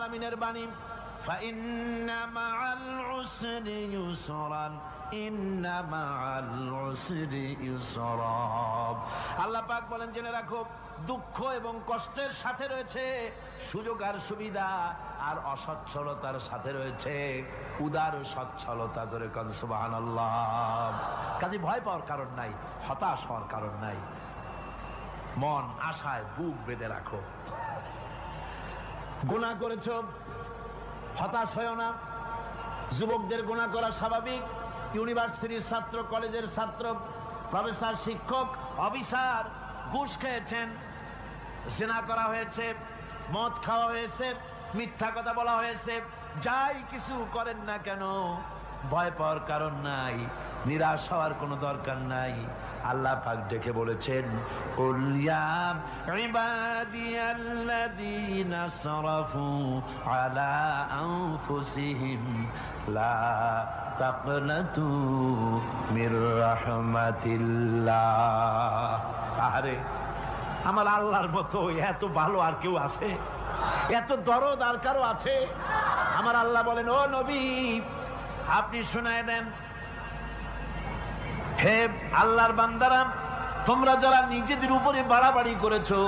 আলামিনের বাণী, ফাইন্না মাআল উসরি ইউসরান ইন্না মাআল উসরি ইউসরা। আল্লাহ পাক বলেন, জেনে রাখো, দুঃখ এবং কষ্টের সাথে রয়েছে সুযোগ আর সুবিধা, আর অসচ্ছলতার সাথে রয়েছে উদার সচ্ছলতা। জোরে কোন সুবহানাল্লাহ। কাজে ভয় পাওয়ার কারণ নাই, হতাশ হওয়ার কারণ নাই। মন আশায় বুক বেঁধে রাখো। গুনাহ করেছো, হতাশ হয়ো না। যুবকদের গুনাহ করা স্বাভাবিক। ইউনিভার্সিটির ছাত্র, কলেজের ছাত্র, প্রফেসর, শিক্ষক, অফিসার ঘুষ খেয়েছেন, জিনা করা হয়েছে, মদ খাওয়া হয়েছে, মিথ্যা কথা বলা হয়েছে, যাই কিছু করেন না কেন ভয় পাওয়ার কারণ নাই, নিরাশ হওয়ার কোনো দরকার নাই। আল্লাহ পাক ডেকে বলেছেন, কুল ইয়া ইবাদিয়াল্লাযীনা আসরাফু আলা আনফুসিহিম লা তাকনাতু মির রাহমাতিল্লাহ। আরে আমার আল্লাহর মতো এত ভালো আর কেউ আছে? এত দরদ আর কারো আছে? আমার আল্লাহ বলেন, ও নবী, আপনি শুনায় দেন, হে আল্লাহর বান্দারা, তোমরা যারা নিজেদের উপরে বাড়াবাড়ি করেছো,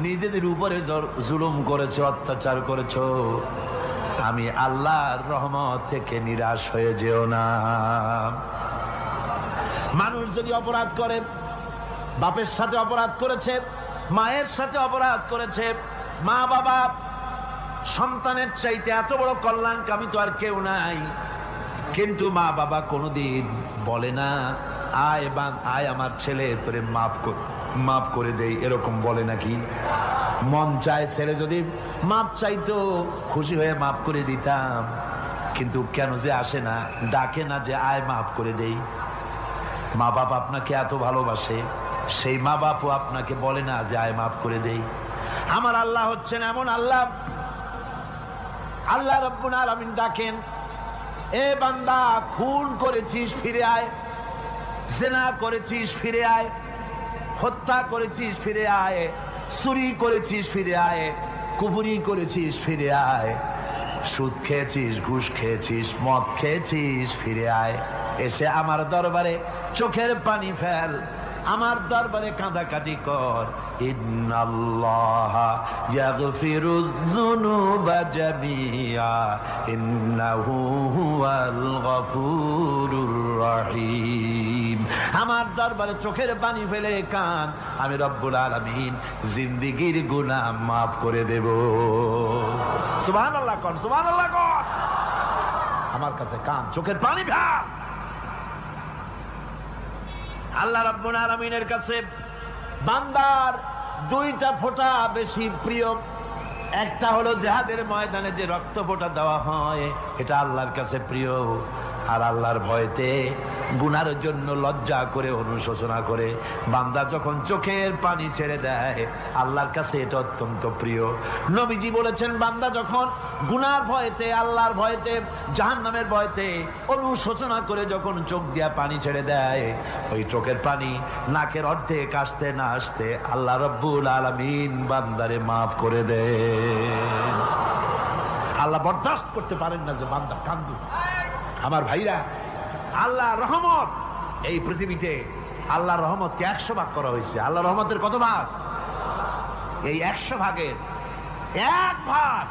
নিজেদের উপরে জুলুম করেছো, অত্যাচার করেছো, আমি আল্লাহর রহমত থেকে নিরাশ হয়ে যেও না। মানুষ যদি অপরাধ করে, বাপের সাথে অপরাধ করেছে, মায়ের সাথে অপরাধ করেছে, মা বাবা সন্তানের চাইতে এত বড় কল্যাণকামী তো আর কেউ নাই, কিন্তু মা বাবা কোনোদিন বলে না, আয় আমার ছেলে তোরে মাফ করে দেই, এরকম বলে নাকি? মন চায় ছেলে যদি মাপ চাইতো, খুশি হয়ে মাফ করে দিতাম, কিন্তু কেন যে আসে না, ডাকে না যে আয় মাফ করে দেই। মা বাপ আপনাকে এত ভালোবাসে, সেই মা বাপও আপনাকে বলে না যে আয় মাফ করে দেই। আমার আল্লাহ হচ্ছেন এমন আল্লাহ, আল্লাহ রাব্বুল আলামিন ডাকেন, এ বান্দা, খুন করেছিস ফিরে আয়, জিনা করেছিস ফিরে আয়, হত্যা করেছিস ফিরে আয়, চুরি করেছিস ফিরে আয়, কুফরি করেছিস ফিরে আয়, সুদ খেয়েছিস, ঘুষ খেয়েছিস, মদ খেয়েছিস ফিরে আয়, এসে আমার দরবারে চোখের পানি ফেল, আমার দরবারে কাঁদাকাটি কর। ইন্নাল্লাহা ইয়াগফিরুয যুনুবা জামিআ ইন্নাহু হুয়াল গফুরুর রহিম। আমার দরবারে চোখের পানি ফেলে কান, আমি রব্বুল আলামিন জিন্দেগীর গুনাহ মাফ করে দেব। সুবহানাল্লাহ কোন, সুবহানাল্লাহ কোন। আমার কাছে কান, চোখের পানি ফেল। আল্লাহ রাব্বুল আলামিনের কাছে বান্দার দুইটা ফোঁটা বেশি প্রিয়। একটা হলো জিহাদের ময়দানে যে রক্ত ফোঁটা দেওয়া হয়, এটা আল্লাহর কাছে প্রিয়। আর আল্লাহর ভয়তে গুনার জন্য লজ্জা করে, অনুশোচনা করে বান্দা যখন চোখের পানি ছেড়ে দেয়, আল্লাহর কাছে এটা অত্যন্ত প্রিয়। নবীজি বলেছেন, বান্দা যখন গুনার ভয়তে, আল্লাহর ভয়তে, জাহান্নামের ভয়তে অনুশোচনা করে যখন চোখ দিয়া পানি ছেড়ে দেয়, ওই চোখের পানি নাকের অর্ধেক আসতে না আসতে আল্লাহ রাব্বুল আলামিন বান্দারে মাফ করে দেন। আল্লাহ বরদাস্ত করতে পারেন না যে বান্দা কান্দু। আমার ভাইরা, আল্লাহ রহমত, এই পৃথিবীতে আল্লাহর রহমতকে 100 ভাগ করা হয়েছে। আল্লাহ রহমতের কত ভাগ? এই 100 ভাগের 1 ভাগ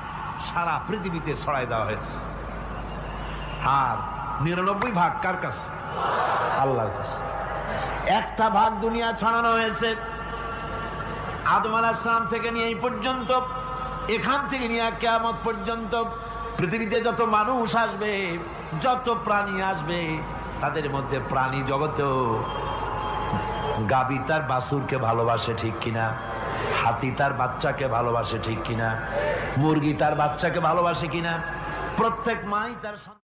সারা পৃথিবীতে ছড়াই দেওয়া হয়েছে। আর 99 ভাগ কার কাছে? আল্লাহর কাছে। 1টা ভাগ দুনিয়া ছড়ানো হয়েছে আদম আলাইহিস সালাম থেকে নিয়ে এই পর্যন্ত, এখান থেকে নিয়ে কিয়ামত পর্যন্ত পৃথিবীতে যত মানুষ আসবে, যত প্রাণী আসবে, তাদের মধ্যে প্রাণী জগতেও গাভী তার বাছুরকে ভালোবাসে ঠিক কিনা, হাতি তার বাচ্চাকে ভালোবাসে ঠিক কিনা, মুরগি তার বাচ্চাকে ভালোবাসে কিনা, প্রত্যেক মাই তার